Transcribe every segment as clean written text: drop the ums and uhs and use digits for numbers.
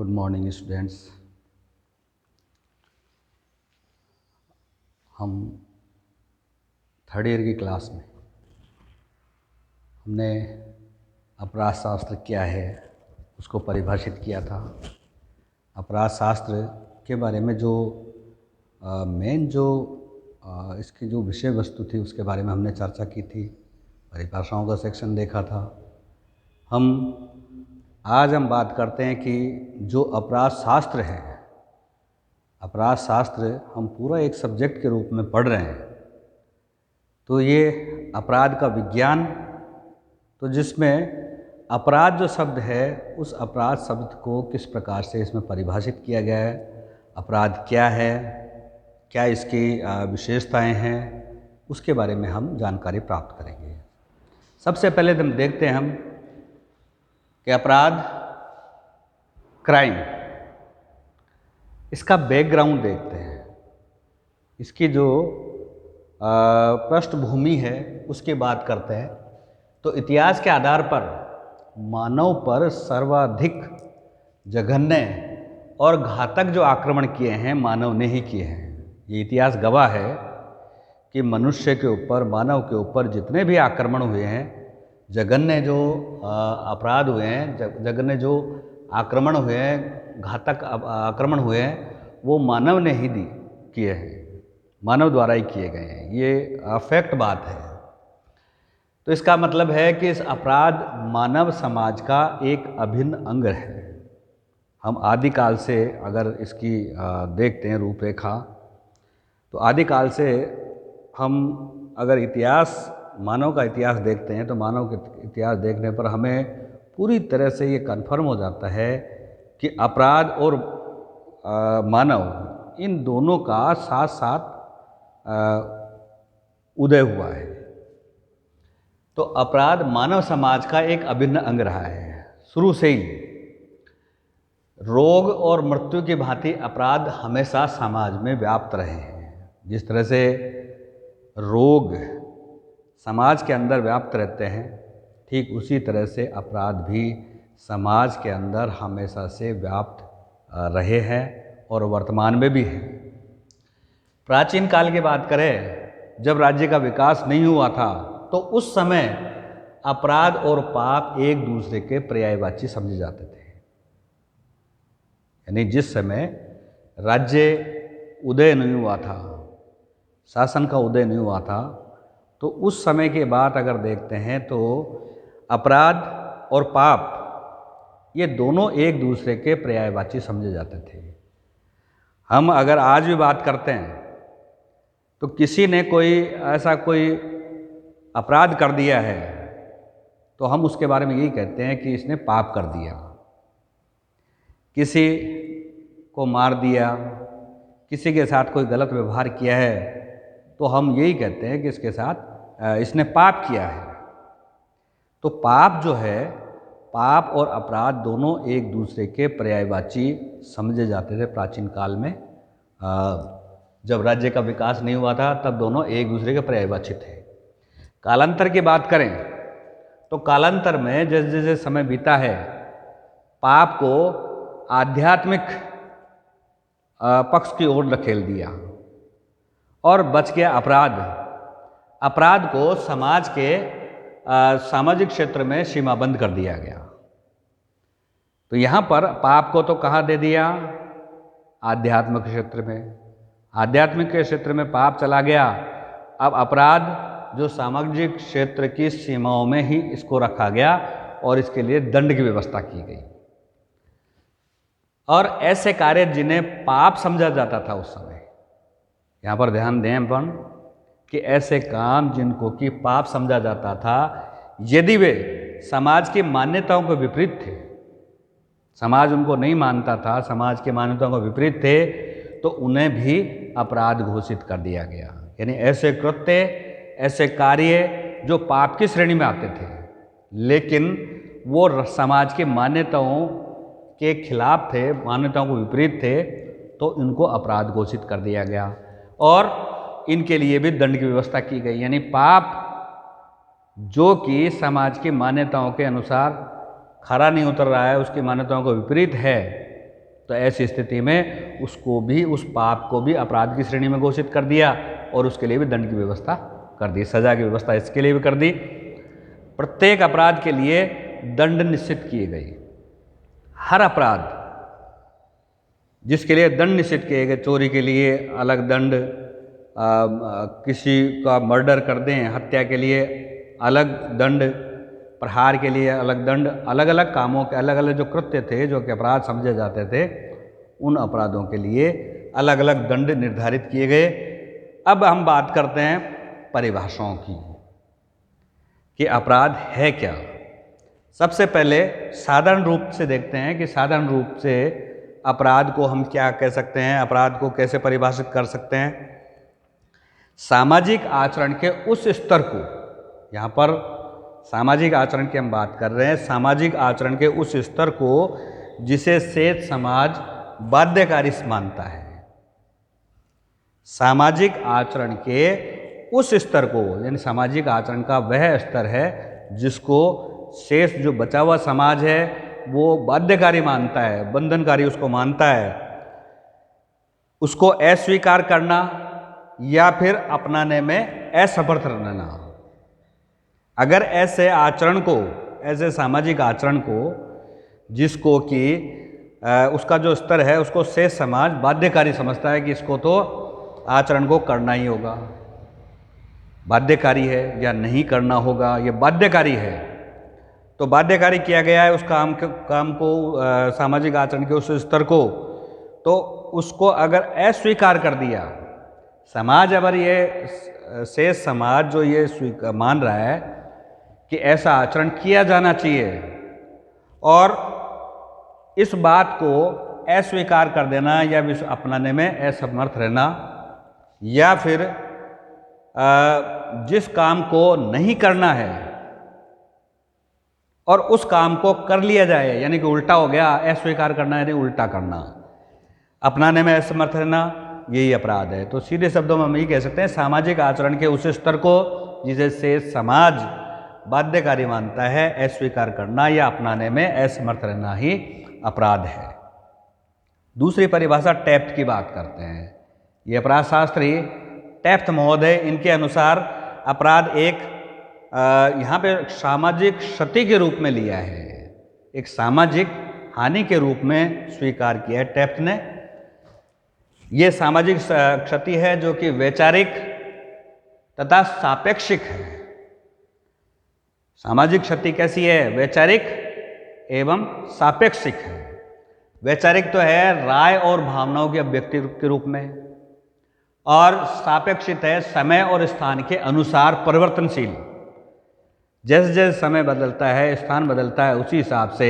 Good morning students. हम third year की class में हमने अपराध शास्त्र क्या है उसको परिभाषित किया था। अपराध शास्त्र के बारे में जो मेन जो इसकी जो विषय वस्तु थी उसके बारे में हमने चर्चा की थी, परिभाषाओं का सेक्शन देखा था। आज हम बात करते हैं कि जो अपराध शास्त्र है, अपराध शास्त्र हम पूरा एक सब्जेक्ट के रूप में पढ़ रहे हैं। तो ये अपराध का विज्ञान, तो जिसमें अपराध जो शब्द है उस अपराध शब्द को किस प्रकार से इसमें परिभाषित किया गया है, अपराध क्या है, क्या इसकी विशेषताएं हैं, उसके बारे में हम जानकारी प्राप्त करेंगे। सबसे पहले हम देखते हैं कि अपराध, क्राइम, इसका बैकग्राउंड देखते हैं। इसकी जो पृष्ठभूमि है उसकी बात करते हैं। तो इतिहास के आधार पर मानव पर सर्वाधिक जघन्य और घातक जो आक्रमण किए हैं मानव ने ही किए हैं। ये इतिहास गवाह है कि मनुष्य के ऊपर, मानव के ऊपर जितने भी आक्रमण हुए हैं, जघन्य जो अपराध हुए हैं, जघन्य जो आक्रमण हुए हैं, घातक आक्रमण हुए हैं, वो मानव ने ही किए हैं, मानव द्वारा ही किए गए हैं। ये फैक्ट बात है। तो इसका मतलब है कि इस अपराध मानव समाज का एक अभिन्न अंग है। हम आदिकाल से अगर इसकी देखते हैं रूपरेखा, तो आदिकाल से हम अगर इतिहास, मानव का इतिहास देखते हैं, तो मानव के इतिहास देखने पर हमें पूरी तरह से ये कन्फर्म हो जाता है कि अपराध और मानव, इन दोनों का साथ साथ उदय हुआ है। तो अपराध मानव समाज का एक अभिन्न अंग रहा है शुरू से ही। रोग और मृत्यु की भांति अपराध हमेशा समाज में व्याप्त रहे हैं। जिस तरह से रोग समाज के अंदर व्याप्त रहते हैं, ठीक उसी तरह से अपराध भी समाज के अंदर हमेशा से व्याप्त रहे हैं और वर्तमान में भी हैं। प्राचीन काल की बात करें, जब राज्य का विकास नहीं हुआ था, तो उस समय अपराध और पाप एक दूसरे के पर्यायवाची समझे जाते थे। यानी जिस समय राज्य उदय नहीं हुआ था, शासन का उदय नहीं हुआ था, तो उस समय के बाद अगर देखते हैं तो अपराध और पाप ये दोनों एक दूसरे के पर्यायवाची समझे जाते थे। हम अगर आज भी बात करते हैं तो किसी ने कोई ऐसा कोई अपराध कर दिया है तो हम उसके बारे में यही कहते हैं कि इसने पाप कर दिया। किसी को मार दिया, किसी के साथ कोई गलत व्यवहार किया है, तो हम यही कहते हैं कि इसके साथ इसने पाप किया है। तो पाप जो है, पाप और अपराध दोनों एक दूसरे के पर्यायवाची समझे जाते थे प्राचीन काल में। जब राज्य का विकास नहीं हुआ था तब दोनों एक दूसरे के पर्यायवाची थे। कालांतर की बात करें तो कालांतर में जैसे जैसे समय बीता है, पाप को आध्यात्मिक पक्ष की ओर धकेल दिया और बच गया अपराध। अपराध को समाज के सामाजिक क्षेत्र में सीमाबंद कर दिया गया। तो यहाँ पर पाप को तो कहाँ दे दिया? आध्यात्मिक क्षेत्र में। आध्यात्मिक के क्षेत्र में पाप चला गया। अब अपराध जो सामाजिक क्षेत्र की सीमाओं में ही इसको रखा गया और इसके लिए दंड की व्यवस्था की गई। और ऐसे कार्य जिन्हें पाप समझा जाता था उस समय, यहाँ पर ध्यान दें अपन कि ऐसे काम जिनको कि पाप समझा जाता था, यदि वे समाज की मान्यताओं के विपरीत थे, समाज उनको नहीं मानता था, समाज की मान्यताओं के विपरीत थे, तो उन्हें भी अपराध घोषित कर दिया गया। यानी ऐसे कृत्य, ऐसे कार्य जो पाप की श्रेणी में आते थे लेकिन वो समाज की मान्यताओं के खिलाफ थे, मान्यताओं को विपरीत थे, तो इनको अपराध घोषित कर दिया गया और इनके लिए भी दंड की व्यवस्था की गई। यानी पाप जो कि समाज की मान्यताओं के अनुसार खरा नहीं उतर रहा है, उसकी मान्यताओं को विपरीत है, तो ऐसी स्थिति में उसको भी, उस पाप को भी अपराध की श्रेणी में घोषित कर दिया और उसके लिए भी दंड की व्यवस्था कर दी, सजा की व्यवस्था इसके लिए भी कर दी। प्रत्येक अपराध के लिए दंड निश्चित किए गए। हर अपराध जिसके लिए दंड निश्चित किए गए, चोरी के लिए अलग दंड, किसी का मर्डर कर दें, हत्या के लिए अलग दंड, प्रहार के लिए अलग दंड, अलग अलग कामों के अलग अलग जो कृत्य थे, जो कि अपराध समझे जाते थे, उन अपराधों के लिए अलग अलग दंड निर्धारित किए गए। अब हम बात करते हैं परिभाषाओं की कि अपराध है क्या। सबसे पहले साधारण रूप से देखते हैं कि साधारण रूप से अपराध को हम क्या कह सकते हैं, अपराध को कैसे परिभाषित कर सकते हैं। सामाजिक आचरण के उस स्तर को, यहाँ पर सामाजिक आचरण की हम बात कर रहे हैं, सामाजिक आचरण के उस स्तर को जिसे शेष समाज बाध्यकारी मानता है। सामाजिक आचरण के उस स्तर को, यानी सामाजिक आचरण का वह स्तर है जिसको शेष जो बचा हुआ समाज है वो बाध्यकारी मानता है, बंधनकारी उसको मानता है, उसको अस्वीकार करना या फिर अपनाने में असमर्थ रहना। अगर ऐसे आचरण को, ऐसे सामाजिक आचरण को जिसको कि उसका जो स्तर है उसको शेष समाज बाध्यकारी समझता है कि इसको तो आचरण को करना ही होगा, बाध्यकारी है या नहीं करना होगा, ये बाध्यकारी है, तो बाध्यकारी किया गया है उस काम को सामाजिक आचरण के उस स्तर को, तो उसको अगर अस्वीकार कर दिया समाज, अगर ये शेष समाज जो ये मान रहा है कि ऐसा आचरण किया जाना चाहिए और इस बात को अस्वीकार कर देना या अपनाने में असमर्थ रहना, या फिर जिस काम को नहीं करना है और उस काम को कर लिया जाए, यानी कि उल्टा हो गया, अस्वीकार करना यानी उल्टा करना, अपनाने में असमर्थ रहना, यही अपराध है। तो सीधे शब्दों में हम ये कह सकते हैं सामाजिक आचरण के उस स्तर को जिसे शेष समाज बाध्यकारी मानता है, अस्वीकार करना या अपनाने में असमर्थ रहना ही अपराध है। दूसरी परिभाषा टैफ्ट की बात करते हैं। ये अपराध शास्त्री टैफ्ट महोदय, इनके अनुसार अपराध एक यहाँ पे सामाजिक क्षति के रूप में लिया है, एक सामाजिक हानि के रूप में स्वीकार किया है टैफ्ट ने। ये सामाजिक क्षति है जो कि वैचारिक तथा सापेक्षिक है। सामाजिक क्षति कैसी है? वैचारिक एवं सापेक्षिक है। वैचारिक तो है राय और भावनाओं की अभिव्यक्ति के रूप में, और सापेक्षिक है समय और स्थान के अनुसार परिवर्तनशील। जैसे जैसे समय बदलता है, स्थान बदलता है, उसी हिसाब से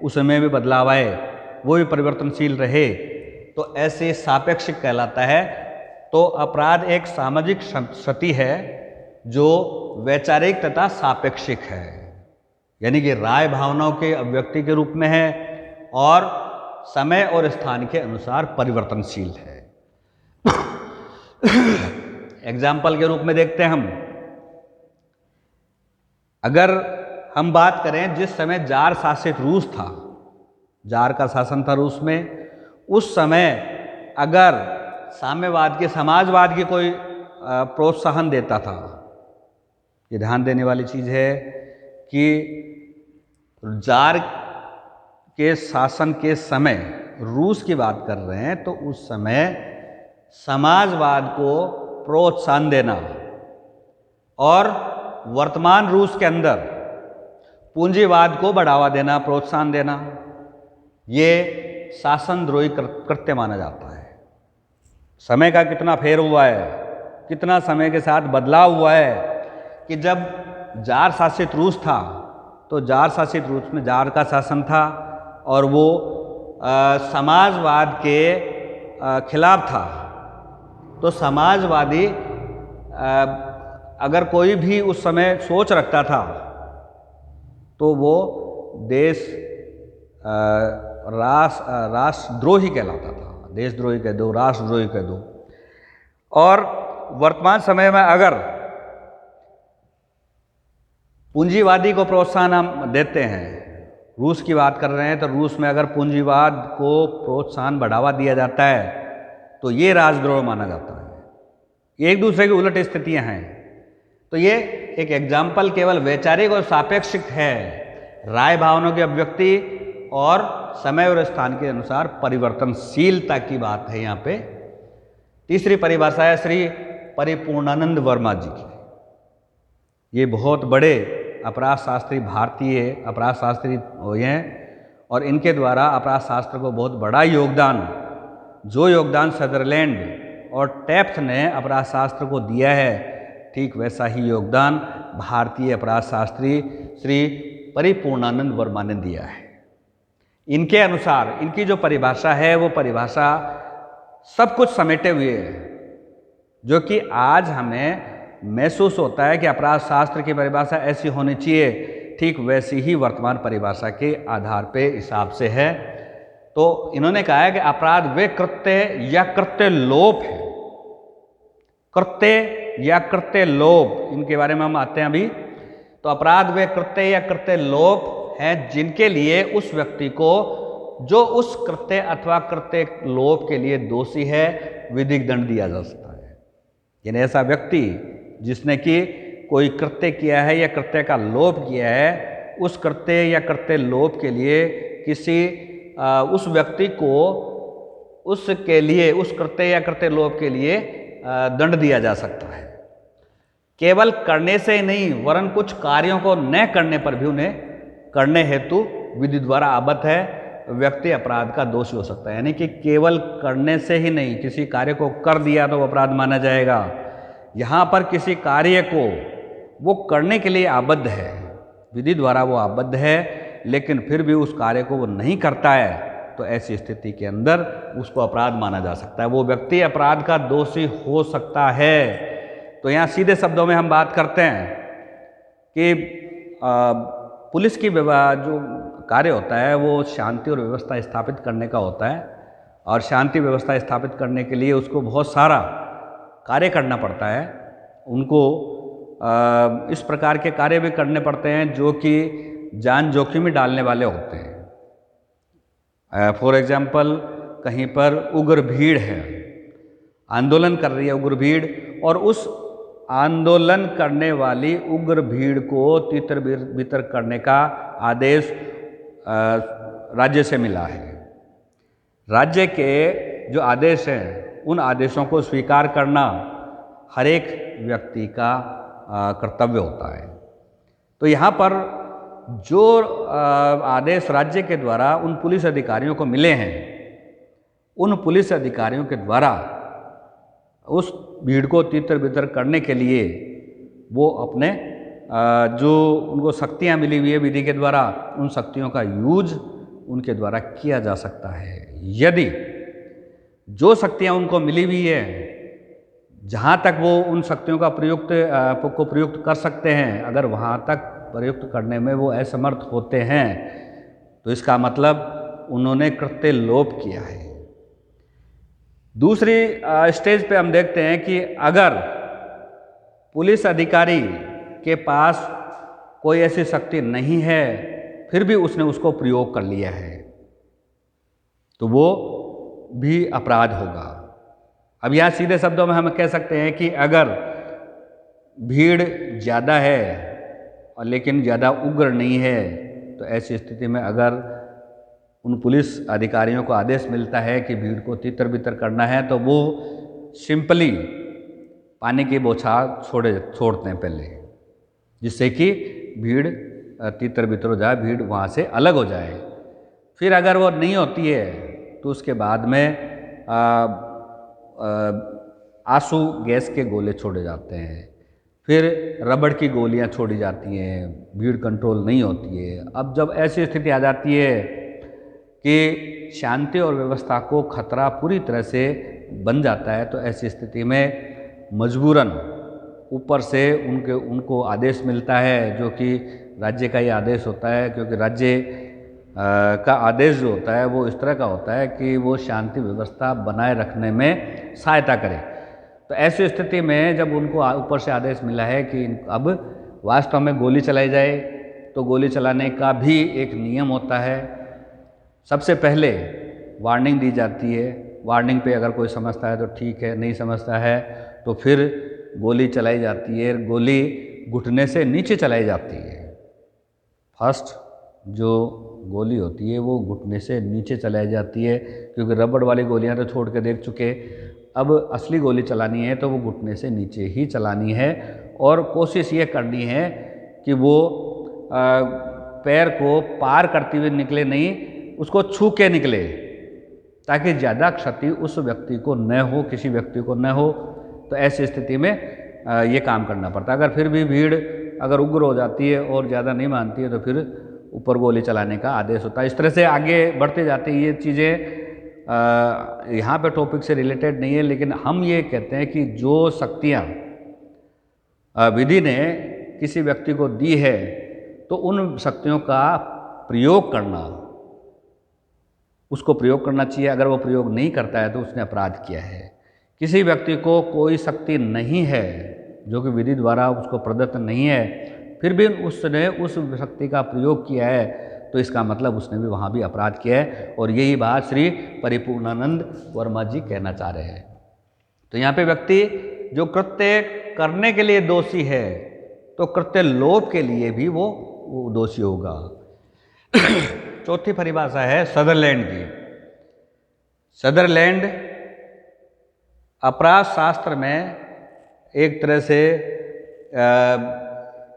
उसमें भी बदलाव आए, वो भी परिवर्तनशील रहे, तो ऐसे सापेक्षिक कहलाता है। तो अपराध एक सामाजिक क्षति है जो वैचारिक तथा सापेक्षिक है, यानी कि राय भावनाओं के अभिव्यक्ति के रूप में है और समय और स्थान के अनुसार परिवर्तनशील है। एग्जाम्पल के रूप में देखते हैं हम, अगर हम बात करें जिस समय जार शासित रूस था, जार का शासन था रूस में, उस समय अगर साम्यवाद के, समाजवाद की कोई प्रोत्साहन देता था, ये ध्यान देने वाली चीज़ है कि जार के शासन के समय, रूस की बात कर रहे हैं, तो उस समय समाजवाद को प्रोत्साहन देना और वर्तमान रूस के अंदर पूंजीवाद को बढ़ावा देना, प्रोत्साहन देना, ये शासनद्रोही कृत्य माना जाता है। समय का कितना फेर हुआ है, कितना समय के साथ बदलाव हुआ है कि जब जार शासित रूस था तो जार शासित रूस में जार का शासन था और वो समाजवाद के खिलाफ था। तो समाजवादी अगर कोई भी उस समय सोच रखता था तो वो देश राष्ट्रद्रोही कहलाता था। देशद्रोही कह दो, राष्ट्रद्रोही कह दो। और वर्तमान समय में अगर पूंजीवादी को प्रोत्साहन हम देते हैं रूस की बात कर रहे हैं तो रूस में अगर पूंजीवाद को प्रोत्साहन बढ़ावा दिया जाता है तो ये राजद्रोह माना जाता है। ये एक दूसरे की उलट स्थितियां हैं। तो ये एक एग्जाम्पल केवल वैचारिक और सापेक्षिक है, राय भावनाओं की अभिव्यक्ति और समय और स्थान के अनुसार परिवर्तनशीलता की बात है यहाँ पे। तीसरी परिभाषा है श्री परिपूर्णानंद वर्मा जी की। ये बहुत बड़े अपराध शास्त्री, भारतीय अपराध शास्त्री हैं और इनके द्वारा अपराध शास्त्र को बहुत बड़ा योगदान, जो योगदान सदरलैंड और टैफ्ट ने अपराध शास्त्र को दिया है, ठीक वैसा ही योगदान भारतीय अपराध शास्त्री श्री परिपूर्णानंद वर्मा ने दिया है। इनके अनुसार इनकी जो परिभाषा है वो परिभाषा सब कुछ समेटे हुए है, जो कि आज हमें महसूस होता है कि अपराध शास्त्र की परिभाषा ऐसी होनी चाहिए, ठीक वैसी ही वर्तमान परिभाषा के आधार पे हिसाब से है। तो इन्होंने कहा है कि अपराध वे कृत्य या कृत्य लोप है, कृत्य या कृत्य लोप, इनके बारे में हम आते हैं अभी। तो अपराध वे कृत्य या कृत्य लोप हैं जिनके लिए उस व्यक्ति को जो उस कृत्य अथवा कृत्य लोप के लिए दोषी है विधिक दंड दिया जा सकता है। यानी ऐसा व्यक्ति जिसने कि कोई कृत्य किया है या कृत्य का लोप किया है, उस कृत्य या कृत्य लोप के लिए किसी उस व्यक्ति को उसके लिए उस कृत्य या कृत्य लोप के लिए दंड दिया जा सकता है। केवल करने से ही नहीं वरन कुछ कार्यों को न करने पर भी उन्हें करने हेतु विधि द्वारा आबद्ध है व्यक्ति अपराध का दोषी हो सकता है। यानी कि केवल करने से ही नहीं, किसी कार्य को कर दिया तो अपराध माना जाएगा। यहाँ पर किसी कार्य को वो करने के लिए आबद्ध है, विधि द्वारा वो आबद्ध है, लेकिन फिर भी उस कार्य को वो नहीं करता है, तो ऐसी स्थिति के अंदर उसको अपराध माना जा सकता है, वो व्यक्ति अपराध का दोषी हो सकता है। तो यहाँ सीधे शब्दों में हम बात करते हैं कि पुलिस की जो कार्य होता है वो शांति और व्यवस्था स्थापित करने का होता है, और शांति व्यवस्था स्थापित करने के लिए उसको बहुत सारा कार्य करना पड़ता है। उनको इस प्रकार के कार्य भी करने पड़ते हैं जो कि जान जोखिम में डालने वाले होते हैं। फॉर एग्जाम्पल, कहीं पर उग्र भीड़ है, आंदोलन कर रही है उग्र भीड़, और उस आंदोलन करने वाली उग्र भीड़ को तितर बितर करने का आदेश राज्य से मिला है। राज्य के जो आदेश हैं उन आदेशों को स्वीकार करना हर एक व्यक्ति का कर्तव्य होता है। तो यहाँ पर जो आदेश राज्य के द्वारा उन पुलिस अधिकारियों को मिले हैं, उन पुलिस अधिकारियों के द्वारा उस भीड़ को तितर बितर करने के लिए वो अपने जो उनको शक्तियाँ मिली हुई है विधि के द्वारा, उन शक्तियों का यूज उनके द्वारा किया जा सकता है। यदि जो शक्तियाँ उनको मिली हुई है, जहाँ तक वो उन शक्तियों का प्रयुक्त कर सकते हैं, अगर वहाँ तक प्रयुक्त करने में वो असमर्थ होते हैं, तो इसका मतलब उन्होंने कृत्य लोप किया है। दूसरी स्टेज पे हम देखते हैं कि अगर पुलिस अधिकारी के पास कोई ऐसी शक्ति नहीं है फिर भी उसने उसको प्रयोग कर लिया है, तो वो भी अपराध होगा। अब यहाँ सीधे शब्दों में हम कह सकते हैं कि अगर भीड़ ज़्यादा है और लेकिन ज़्यादा उग्र नहीं है, तो ऐसी स्थिति में अगर उन पुलिस अधिकारियों को आदेश मिलता है कि भीड़ को तितर बितर करना है, तो वो सिंपली पानी की बौछार छोड़ते हैं पहले, जिससे कि भीड़ तितर बितर हो जाए, भीड़ वहाँ से अलग हो जाए। फिर अगर वो नहीं होती है तो उसके बाद में आंसू गैस के गोले छोड़े जाते हैं, फिर रबड़ की गोलियां छोड़ी जाती हैं, भीड़ कंट्रोल नहीं होती है। अब जब ऐसी स्थिति आ जाती है कि शांति और व्यवस्था को खतरा पूरी तरह से बन जाता है, तो ऐसी स्थिति में मजबूरन ऊपर से उनको आदेश मिलता है, जो कि राज्य का ही आदेश होता है, क्योंकि राज्य का आदेश जो होता है वो इस तरह का होता है कि वो शांति व्यवस्था बनाए रखने में सहायता करे। तो ऐसी स्थिति में जब उनको ऊपर से आदेश मिला है कि अब वास्तव में गोली चलाई जाए तो गोली चलाने का भी एक नियम होता है। सबसे पहले वार्निंग दी जाती है, वार्निंग पे अगर कोई समझता है तो ठीक है, नहीं समझता है तो फिर गोली चलाई जाती है। गोली घुटने से नीचे चलाई जाती है। फर्स्ट जो गोली होती है वो घुटने से नीचे चलाई जाती है, क्योंकि रबड़ वाली गोलियां तो छोड़ के देख चुके। अब असली गोली चलानी है तो वो घुटने से नीचे ही चलानी है, और कोशिश ये करनी है कि वो पैर को पार करते हुए निकले, नहीं उसको छू के निकले, ताकि ज़्यादा क्षति उस व्यक्ति को न हो, किसी व्यक्ति को न हो। तो ऐसी स्थिति में ये काम करना पड़ता है। अगर फिर भी भीड़ अगर उग्र हो जाती है और ज़्यादा नहीं मानती है तो फिर ऊपर गोली चलाने का आदेश होता है। इस तरह से आगे बढ़ते जाते हैं। ये चीज़ें यहाँ पे टॉपिक से रिलेटेड नहीं है, लेकिन हम ये कहते हैं कि जो शक्तियाँ विधि ने किसी व्यक्ति को दी है तो उन शक्तियों का प्रयोग करना, उसको प्रयोग करना चाहिए। अगर वो प्रयोग नहीं करता है तो उसने अपराध किया है। किसी व्यक्ति को कोई शक्ति नहीं है जो कि विधि द्वारा उसको प्रदत्त नहीं है, फिर भी उसने उस शक्ति का प्रयोग किया है, तो इसका मतलब उसने भी वहाँ भी अपराध किया है। और यही बात श्री परिपूर्णानंद वर्मा जी कहना चाह रहे हैं। तो यहाँ पे व्यक्ति जो कृत्य करने के लिए दोषी है तो कृत्य लोप के लिए भी वो दोषी होगा। चौथी परिभाषा है सदरलैंड की। सदरलैंड अपराध शास्त्र में एक तरह से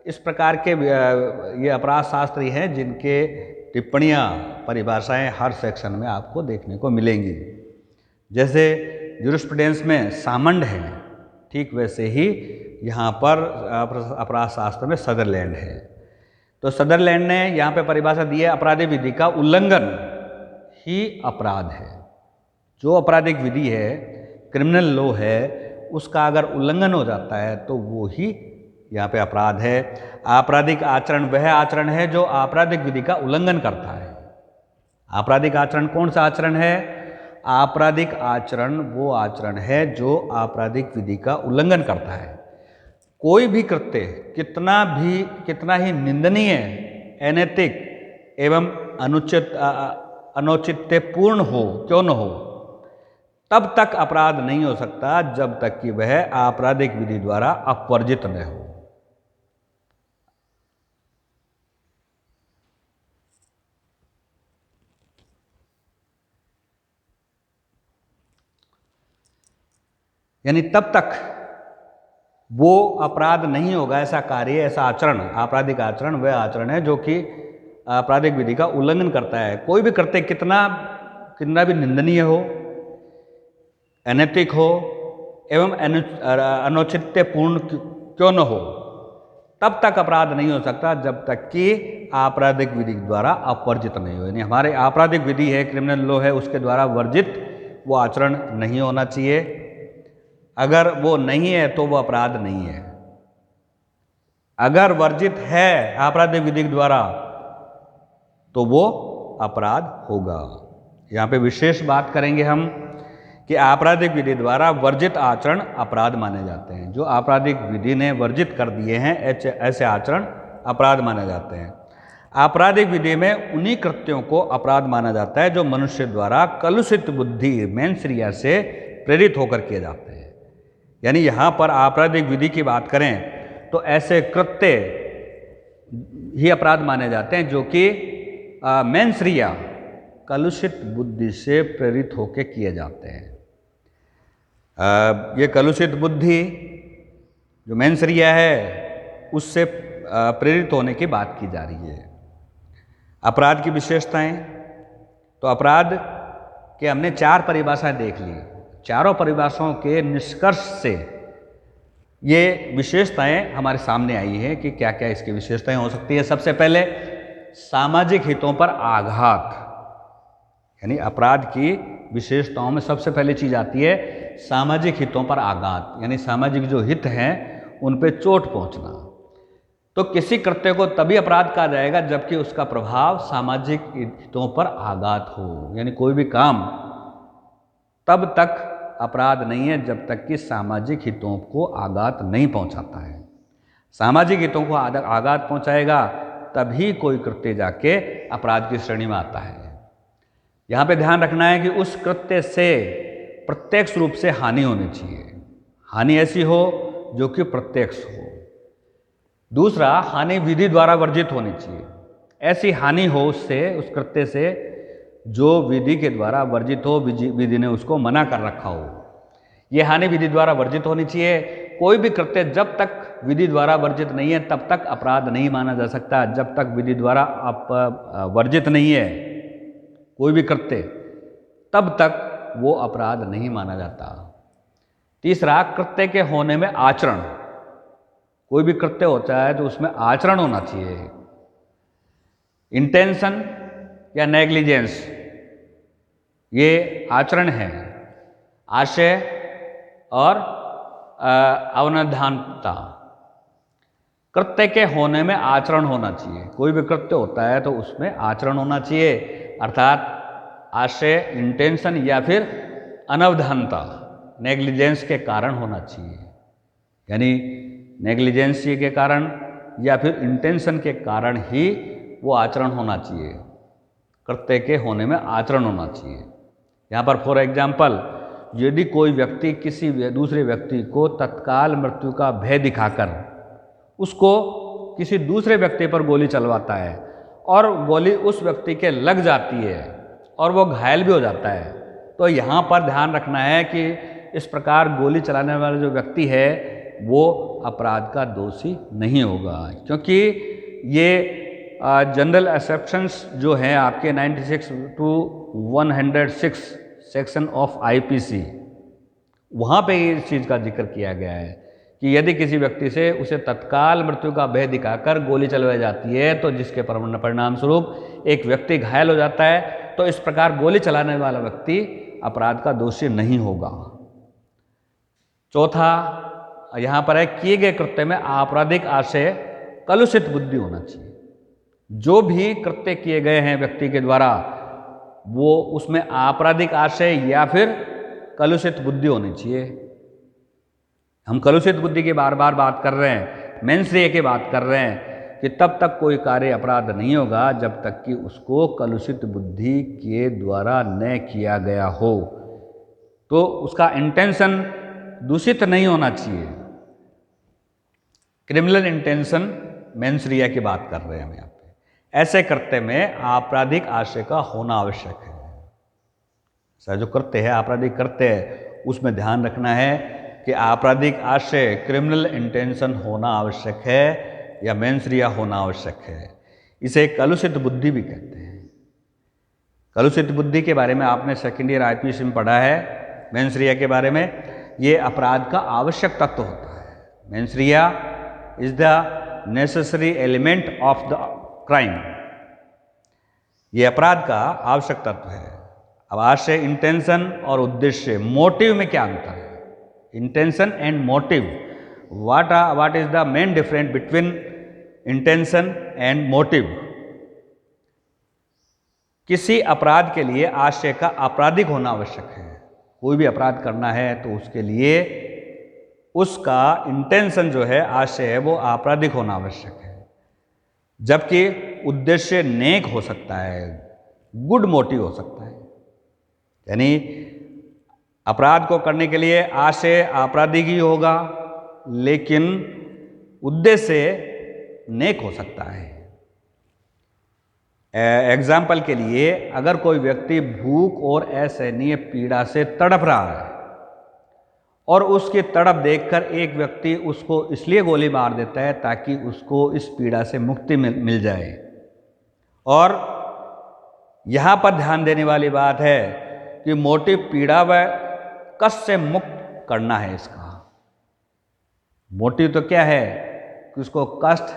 इस प्रकार के ये अपराध शास्त्री हैं जिनके टिप्पणियाँ, परिभाषाएं हर सेक्शन में आपको देखने को मिलेंगी। जैसे ज्यूरिस्प्रूडेंस में सामंड है, ठीक वैसे ही यहाँ पर अपराध शास्त्र में सदरलैंड है। तो सदरलैंड ने यहाँ पे परिभाषा दी है, आपराधिक विधि का उल्लंघन ही अपराध है। जो आपराधिक विधि है, क्रिमिनल लॉ है, उसका अगर उल्लंघन हो जाता है तो वो ही यहाँ पे अपराध है। आपराधिक आचरण वह आचरण है जो आपराधिक विधि का उल्लंघन करता है। आपराधिक आचरण कौन सा आचरण है? आपराधिक आचरण वो आचरण है जो आपराधिक विधि का उल्लंघन करता है। कोई भी कृत्य कितना ही निंदनीय, अनैतिक एवं अनौचित्यपूर्ण हो क्यों न हो, तब तक अपराध नहीं हो सकता जब तक कि वह आपराधिक विधि द्वारा अपवर्जित न हो। यानी तब तक वो अपराध नहीं होगा, ऐसा कार्य, ऐसा आचरण, आपराधिक आचरण वह आचरण है जो कि आपराधिक विधि का उल्लंघन करता है। कोई भी कृत्य कितना भी निंदनीय हो, अनैतिक हो एवं अनौचित्यपूर्ण क्यों न हो, तब तक अपराध नहीं हो सकता जब तक कि आपराधिक विधि द्वारा अपवर्जित नहीं हो। यानी हमारे आपराधिक विधि है, क्रिमिनल लॉ है, उसके द्वारा वर्जित वो आचरण नहीं होना चाहिए। अगर वो नहीं है तो वो अपराध नहीं है। अगर वर्जित है आपराधिक विधि द्वारा तो वो अपराध होगा। यहाँ पे विशेष बात करेंगे हम कि आपराधिक विधि द्वारा वर्जित आचरण अपराध माने जाते हैं। जो आपराधिक विधि ने वर्जित कर दिए हैं ऐसे आचरण अपराध माने जाते हैं। आपराधिक विधि में उन्हीं कृत्यों को अपराध माना जाता है जो मनुष्य द्वारा कलुषित बुद्धि मेंसरिया से प्रेरित होकर किए जाते हैं। यानी यहाँ पर आपराधिक विधि की बात करें तो ऐसे कृत्य ही अपराध माने जाते हैं जो कि मेंसरिया, कलुषित बुद्धि से प्रेरित होकर किए जाते हैं। ये कलुषित बुद्धि जो मेंसरिया है उससे प्रेरित होने की बात की जा रही है। अपराध की विशेषताएं, तो अपराध के हमने 4 परिभाषाएं देख ली। चारों परिभाषाओं के निष्कर्ष से ये विशेषताएं हमारे सामने आई हैं कि क्या क्या इसकी विशेषताएं हो सकती है। सबसे पहले सामाजिक हितों पर आघात, यानी अपराध की विशेषताओं में सबसे पहली चीज आती है सामाजिक हितों पर आघात, यानी सामाजिक जो हित हैं उन पे चोट पहुंचना। तो किसी कृत्य को तभी अपराध कहा जाएगा जबकि उसका प्रभाव सामाजिक हितों पर आघात हो। यानी कोई भी काम तब तक अपराध नहीं है जब तक कि सामाजिक हितों को आघात नहीं पहुंचाता है। सामाजिक हितों को आघात पहुंचाएगा तभी कोई कृत्य जाके अपराध की श्रेणी में आता है। यहाँ पे ध्यान रखना है कि उस कृत्य से प्रत्यक्ष रूप से हानि होनी चाहिए, हानि ऐसी हो जो कि प्रत्यक्ष हो। दूसरा, हानि विधि द्वारा वर्जित होनी चाहिए, ऐसी हानि हो उससे, उस कृत्य से जो विधि के द्वारा वर्जित हो, विधि ने उसको मना कर रखा हो। ये हानि विधि द्वारा वर्जित होनी चाहिए। कोई भी कृत्य जब तक विधि द्वारा वर्जित नहीं है तब तक अपराध नहीं माना जा सकता। जब तक विधि द्वारा वर्जित नहीं है कोई भी कृत्य, तब तक वो अपराध नहीं माना जाता। तीसरा, कृत्य के होने में आचरण, कोई भी कृत्य होता है तो उसमें आचरण होना चाहिए। इंटेंशन या नेग्लिजेंस, ये आचरण है। आशय और अवधानता, कृत्य के होने में आचरण होना चाहिए। कोई भी कृत्य होता है तो उसमें आचरण होना चाहिए, अर्थात आशय, इंटेंशन या फिर अनवधानता, नेग्लिजेंस के कारण होना चाहिए। यानी नेग्लिजेंस के कारण या फिर इंटेंशन के कारण ही वो आचरण होना चाहिए, कृत्य के होने में आचरण होना चाहिए। यहाँ पर फॉर एग्जाम्पल, यदि कोई व्यक्ति किसी दूसरे व्यक्ति को तत्काल मृत्यु का भय दिखाकर उसको किसी दूसरे व्यक्ति पर गोली चलवाता है और गोली उस व्यक्ति के लग जाती है और वो घायल भी हो जाता है, तो यहाँ पर ध्यान रखना है कि इस प्रकार गोली चलाने वाला जो व्यक्ति है वो अपराध का दोषी नहीं होगा, क्योंकि ये जनरल एक्सेप्शंस जो हैं आपके 96 to 106 सेक्शन ऑफ आईपीसी, वहाँ पे इस चीज़ का जिक्र किया गया है कि यदि किसी व्यक्ति से उसे तत्काल मृत्यु का भय दिखाकर गोली चलवाई जाती है तो जिसके परिणाम स्वरूप एक व्यक्ति घायल हो जाता है, तो इस प्रकार गोली चलाने वाला व्यक्ति अपराध का दोषी नहीं होगा। चौथा, यहाँ पर है किए गए कृत्य में आपराधिक आशय, कलुषित बुद्धि होना चाहिए। जो भी कृत्य किए गए हैं व्यक्ति के द्वारा वो उसमें आपराधिक आशय या फिर कलुषित बुद्धि होनी चाहिए। हम कलुषित बुद्धि की बार बार बात कर रहे हैं, मेंश्रिय की बात कर रहे हैं कि तब तक कोई कार्य अपराध नहीं होगा जब तक कि उसको कलुषित बुद्धि के द्वारा न किया गया हो, तो उसका इंटेंशन दूषित नहीं होना चाहिए। क्रिमिनल इंटेंशन मेंश्रिय की बात कर रहे हैं हम यहाँ पे। ऐसे कृत्य में आपराधिक आशय का होना आवश्यक है। ऐसा जो कृत्य है, आपराधिक कृत्य है, उसमें ध्यान रखना है कि आपराधिक आशय, क्रिमिनल इंटेंशन होना आवश्यक है या मेंश्रिय होना आवश्यक है। इसे कलुषित बुद्धि भी कहते हैं। कलुषित बुद्धि के बारे में आपने सेकेंड ईयर आईपीसी में पढ़ा है। मेंश्रिय के बारे में ये अपराध का आवश्यक तत्व होता है। Mens rea is the necessary element of the crime, ये अपराध का आवश्यक तत्व है। अब आशय, इंटेंशन और उद्देश्य, मोटिव में क्या अंतर है? Intention and motive, what is the main difference between intention and motive? किसी अपराध के लिए आशय का आपराधिक होना आवश्यक है। कोई भी अपराध करना है तो उसके लिए उसका इंटेंशन जो है, आशय है, वो आपराधिक होना आवश्यक है, जबकि उद्देश्य नेक हो सकता है, गुड मोटिव हो सकता है। यानी अपराध को करने के लिए आशय आपराधिक ही होगा, लेकिन उद्देश्य नेक हो सकता है। एग्जाम्पल के लिए, अगर कोई व्यक्ति भूख और असहनीय पीड़ा से तड़प रहा है और उसकी तड़प देखकर एक व्यक्ति उसको इसलिए गोली मार देता है ताकि उसको इस पीड़ा से मुक्ति मिल जाए। और यहाँ पर ध्यान देने वाली बात है कि मोटिव पीड़ा व कष्ट से मुक्त करना है। इसका मोटिव तो क्या है कि उसको कष्ट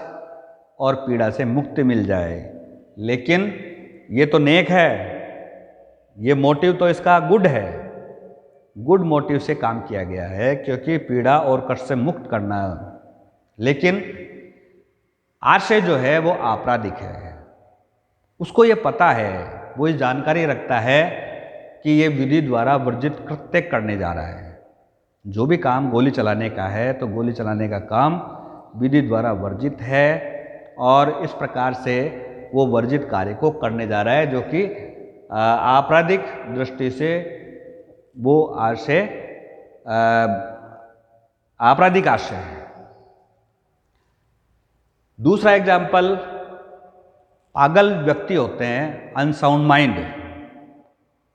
और पीड़ा से मुक्ति मिल जाए, लेकिन ये तो नेक है, ये मोटिव तो इसका गुड है, गुड मोटिव से काम किया गया है, क्योंकि पीड़ा और कष्ट से मुक्त करना। लेकिन आशय जो है वो आपराधिक है, उसको ये पता है, वो ये जानकारी रखता है कि ये विधि द्वारा वर्जित कृत्य करने जा रहा है। जो भी काम गोली चलाने का है तो गोली चलाने का काम विधि द्वारा वर्जित है और इस प्रकार से वो वर्जित कार्य को करने जा रहा है, जो कि आपराधिक दृष्टि से वो आशय आपराधिक आशय है। दूसरा एग्जाम्पल, पागल व्यक्ति होते हैं, अनसाउंड माइंड,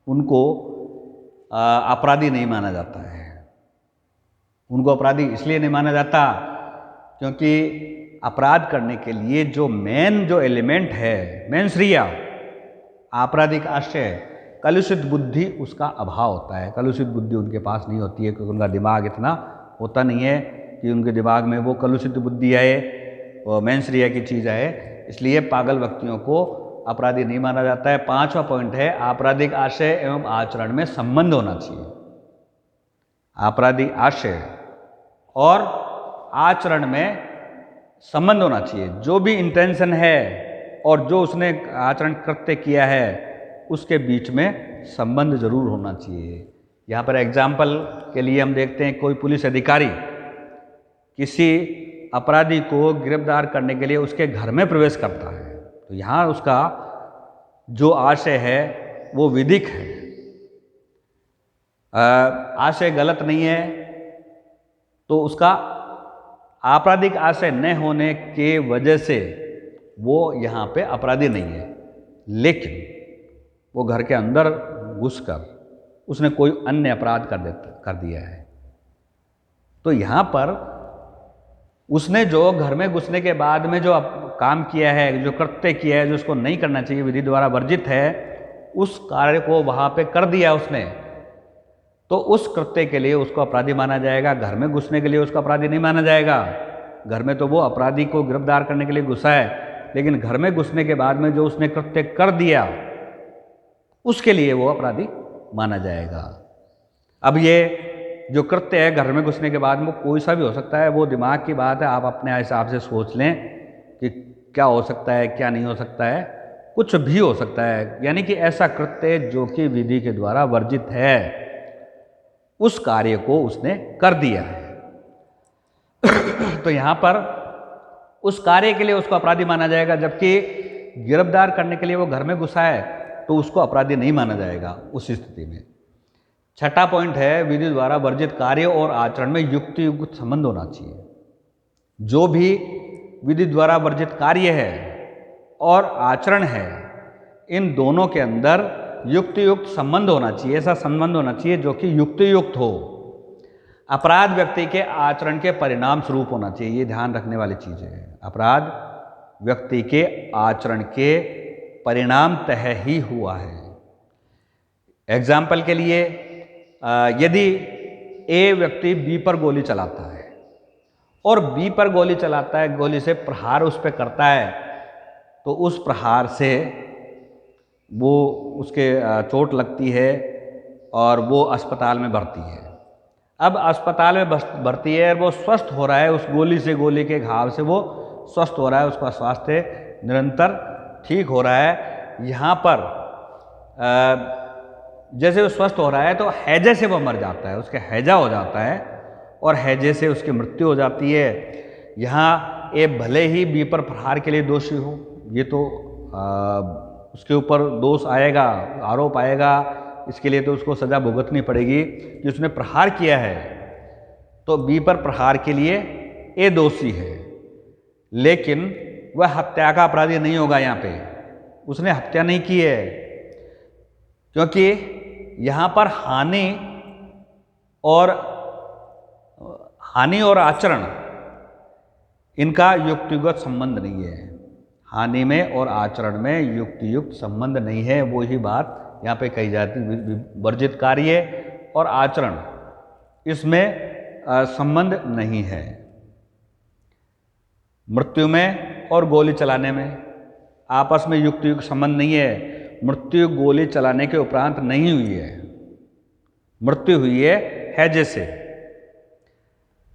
उनको अपराधी नहीं माना जाता है। उनको अपराधी इसलिए नहीं माना जाता क्योंकि अपराध करने के लिए जो जो एलिमेंट है, मेन श्रिया, आपराधिक आशय, कलुषित बुद्धि, उसका अभाव होता है। कलुषित बुद्धि उनके पास नहीं होती है क्योंकि उनका दिमाग इतना होता नहीं है कि उनके दिमाग में वो कलुषित बुद्धि आए और मेन श्रिया की चीज़ आए, इसलिए पागल व्यक्तियों को अपराधी नहीं माना जाता है। पांचवा पॉइंट है, आपराधिक आशय एवं आचरण में संबंध होना चाहिए। आपराधिक आशय और आचरण में संबंध होना चाहिए। जो भी इंटेंशन है और जो उसने आचरण कृत्य किया है उसके बीच में संबंध जरूर होना चाहिए। यहाँ पर एग्जाम्पल के लिए हम देखते हैं, कोई पुलिस अधिकारी किसी अपराधी को गिरफ्तार करने के लिए उसके घर में प्रवेश करता है, तो यहाँ उसका जो आशय है वो विधिक है। आशय गलत नहीं है तो उसका आपराधिक आशय न होने के वजह से वो यहाँ पे अपराधी नहीं है, लेकिन वो घर के अंदर घुसकर उसने कोई अन्य अपराध कर दिया है। तो यहाँ पर उसने जो घर में घुसने के बाद में जो काम किया है, जो कृत्य किया है, जो उसको नहीं करना चाहिए, विधि द्वारा वर्जित है, उस कार्य को वहाँ पे कर दिया उसने, तो उस कृत्य के लिए उसको अपराधी माना जाएगा। घर में घुसने के लिए उसको अपराधी नहीं माना जाएगा। घर में तो वो अपराधी को गिरफ्तार करने के लिए घुसा है, लेकिन घर में घुसने के बाद में जो उसने कृत्य कर दिया उसके लिए वो अपराधी माना जाएगा। अब ये जो कृत्य है घर में घुसने के बाद में कोई सा भी हो सकता है, वो दिमाग की बात है, आप अपने हिसाब से सोच लें कि क्या हो सकता है क्या नहीं हो सकता है, कुछ भी हो सकता है। यानी कि ऐसा कृत्य जो कि विधि के द्वारा वर्जित है, उस कार्य को उसने कर दिया है। तो यहाँ पर उस कार्य के लिए उसको अपराधी माना जाएगा, जबकि गिरफ्तार करने के लिए वो घर में घुसा है तो उसको अपराधी नहीं माना जाएगा उस स्थिति में। छठा पॉइंट है, विधि द्वारा वर्जित कार्य और आचरण में युक्ति युक्त संबंध होना चाहिए। जो भी विधि द्वारा वर्जित कार्य है और आचरण है, इन दोनों के अंदर युक्ति युक्त संबंध होना चाहिए। ऐसा संबंध होना चाहिए जो कि युक्ति युक्त हो। अपराध व्यक्ति के आचरण के परिणाम स्वरूप होना चाहिए, ये ध्यान रखने वाली चीज़ है। अपराध व्यक्ति के आचरण के परिणाम तय ही हुआ है। एग्जाम्पल के लिए, यदि ए व्यक्ति बी पर गोली चलाता है और बी पर गोली चलाता है, गोली से प्रहार उस पर करता है, तो उस प्रहार से वो उसके चोट लगती है और वो अस्पताल में भर्ती है। अब अस्पताल में भर्ती है, वो स्वस्थ हो रहा है, उस गोली से, गोली के घाव से वो स्वस्थ हो रहा है, उसका स्वास्थ्य निरंतर ठीक हो रहा है। यहाँ पर जैसे वो स्वस्थ हो रहा है तो हैजे से वो मर जाता है, उसके हैजा हो जाता है और हैजे से उसकी मृत्यु हो जाती है। यहाँ ए भले ही बी पर प्रहार के लिए दोषी हो, ये तो उसके ऊपर दोष आएगा, आरोप आएगा, इसके लिए तो उसको सज़ा भुगतनी पड़ेगी कि उसने प्रहार किया है, तो बी पर प्रहार के लिए ए दोषी है, लेकिन वह हत्या का अपराधी नहीं होगा। यहाँ पे उसने हत्या नहीं की है, क्योंकि यहाँ पर हानि और आचरण, इनका युक्तिगत संबंध नहीं है। हानि में और आचरण में युक्तियुक्त संबंध नहीं है, वो ही बात यहाँ पे कही जाती है। वर्जित कार्य और आचरण, इसमें संबंध नहीं है। मृत्यु में और गोली चलाने में आपस में युक्तियुक्त संबंध नहीं है। मृत्यु गोली चलाने के उपरांत नहीं हुई है, मृत्यु हुई है हैजे से।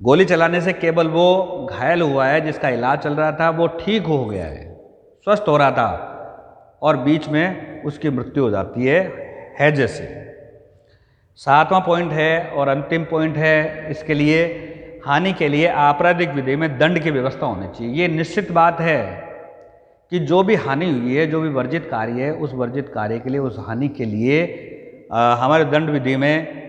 गोली चलाने से केवल वो घायल हुआ है, जिसका इलाज चल रहा था, वो ठीक हो गया है, स्वस्थ हो रहा था, और बीच में उसकी मृत्यु हो जाती है हैजे से। सातवां पॉइंट है और अंतिम पॉइंट है इसके लिए, हानि के लिए आपराधिक विधि में दंड की व्यवस्था होनी चाहिए। ये निश्चित बात है कि जो भी हानि हुई है, जो भी वर्जित कार्य है, उस वर्जित कार्य के लिए, उस हानि के लिए हमारे दंड विधि में,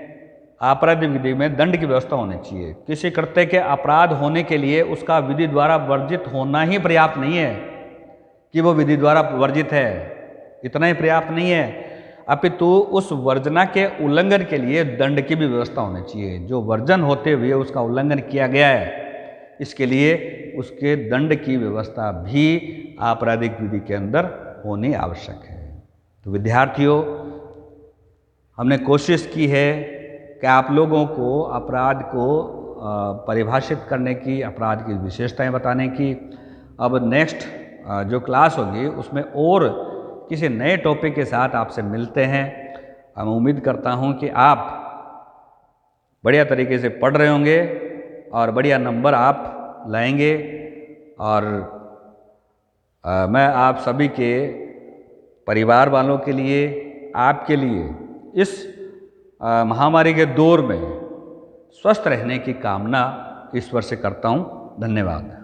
आपराधिक विधि में दंड की व्यवस्था होनी चाहिए। किसी कृत्य के अपराध होने के लिए उसका विधि द्वारा वर्जित होना ही पर्याप्त नहीं है कि वो विधि द्वारा वर्जित है, इतना ही पर्याप्त नहीं है, अपितु उस वर्जना के उल्लंघन के लिए दंड की भी व्यवस्था होनी चाहिए। जो वर्जन होते हुए उसका उल्लंघन किया गया है, इसके लिए उसके दंड की व्यवस्था भी आपराधिक विधि के अंदर होनी आवश्यक है। तो विद्यार्थियों, हमने कोशिश की है कि आप लोगों को अपराध को परिभाषित करने की, अपराध की विशेषताएं बताने की। अब नेक्स्ट जो क्लास होगी उसमें और किसी नए टॉपिक के साथ आपसे मिलते हैं। मैं उम्मीद करता हूं कि आप बढ़िया तरीके से पढ़ रहे होंगे और बढ़िया नंबर आप लाएंगे, और मैं आप सभी के परिवार वालों के लिए, आपके लिए इस महामारी के दौर में स्वस्थ रहने की कामना ईश्वर से करता हूँ। धन्यवाद।